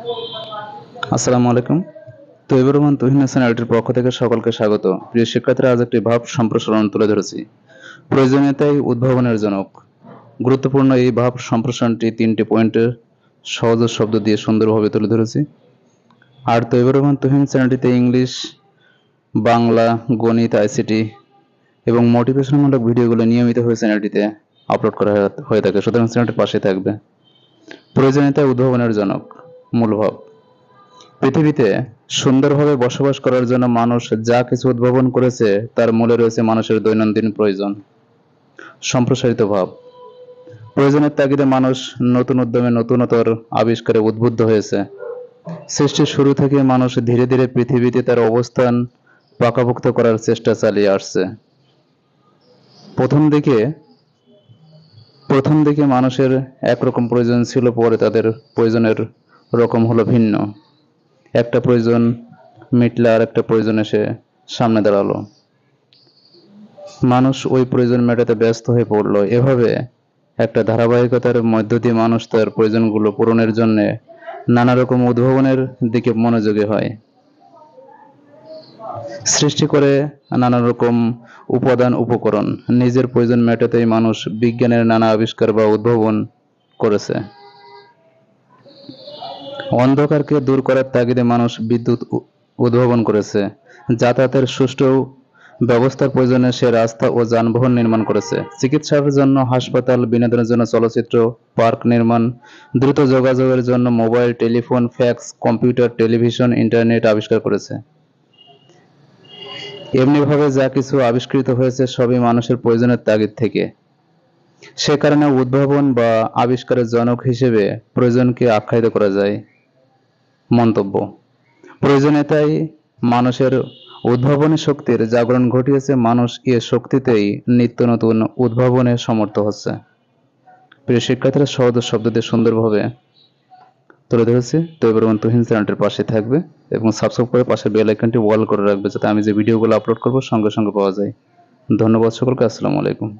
আসসালামু আলাইকুম। তৈবুর রহমান তুহিন চ্যানেলটির পক্ষ থেকে সকলকে স্বাগত। প্রিয় শিক্ষার্থীরা, আজ একটি ভাব সম্প্রসারণ তুলে ধরেছি। প্রয়োজনীয়তাই উদ্ভাবনের জনক। গুরুত্বপূর্ণ এই ভাব সম্প্রসারণটি 3টি পয়েন্টের সহজ শব্দ দিয়ে সুন্দরভাবে তুলে ধরেছি। আর তৈবুর রহমান তুহিন চ্যানেলটিতে ইংলিশ, বাংলা, গণিত, আইসিটি এবং মোটিভেশনমূলক ভিডিওগুলো নিয়মিতভাবে চ্যানেলটিতে আপলোড করা হয়ে থাকে, সুতরাং চ্যানেলটির পাশে থাকবে। প্রয়োজনীয়তাই উদ্ভাবনের জনক। মূল ভাব: পৃথিবীতে সুন্দরভাবে বসবাস করার জন্য মানুষ যা কিছু উদ্ভাবন করেছে তার মূলে রয়েছে মানুষের দৈনন্দিন প্রয়োজন। সম্প্রসারিত ভাব: প্রয়োজনের তাগিদে মানুষ নতুন উদ্যমে নতুনতর আবিষ্কারে উদ্বুদ্ধ হয়েছে। সৃষ্টির শুরু থেকে মানুষ ধীরে ধীরে পৃথিবীতে তার অবস্থান পাকাপোক্ত করার চেষ্টা চালিয়ে আসছে। প্রথম দিকে মানুষের একরকম প্রয়োজন ছিল, পরে তাদের প্রয়োজনের রকম হলো ভিন্ন। একটা প্রয়োজন মিটলে আর একটা প্রয়োজন এসে সামনে দাঁড়ালো। মানুষ ওই প্রয়োজন মেটাতে ব্যস্ত হয়ে পড়লো। এভাবে একটা ধারাবাহিকতার মধ্য দিয়ে মানুষ তার প্রয়োজনগুলো পূরণের জন্য নানা রকম উদ্ভাবনের দিকে মনোযোগী হয়, সৃষ্টি করে নানা রকম উপাদান উপকরণ। নিজের প্রয়োজন মেটাতেই মানুষ বিজ্ঞানের নানা আবিষ্কার বা উদ্ভাবন করেছে। অন্ধকারকে দূর করার তাগিদে মানুষ বিদ্যুৎ উদ্ভাবন করেছে। যাতায়াতের সুষ্ঠু ব্যবস্থার প্রয়োজনে সে রাস্তা ও যানবাহন নির্মাণ করেছে। চিকিৎসার জন্য হাসপাতাল, বিনোদনের জন্য চলচ্চিত্র, পার্ক নির্মাণ, দ্রুত যোগাযোগের জন্য mobile, telephone, fax, computer, television, internet আবিষ্কার করেছে। এমনিভাবে যা কিছু আবিষ্কৃত হয়েছে সবই মানুষের প্রয়োজনের তাগিদ থেকে। সে কারণে উদ্ভাবন বা আবিষ্কারের জনক হিসেবে প্রয়োজনকে আখ্যায়িত করা যায়। মন্তব্য: প্রয়োজনীয়তাই মানুষের উদ্ভাবনী শক্তির জাগরণ ঘটিয়েছে। মানুষ এ শক্তিতেই নিত্য নতুন উদ্ভাবনে সমর্থ হচ্ছে। প্রিয় শিক্ষার্থীরা, সহজ শব্দ দিয়ে সুন্দরভাবে তুলে ধরেছি। তৈবুর রহমান তুহিন চ্যানেলটির পাশে থাকবে এবং সাবস্ক্রাইব করে পাশে বেল আইকনটি অল করে রাখবে, যাতে আমি যে ভিডিওগুলো আপলোড করব সঙ্গে সঙ্গে পাওয়া যায়। ধন্যবাদ সকলকে। আসসালামু আলাইকুম।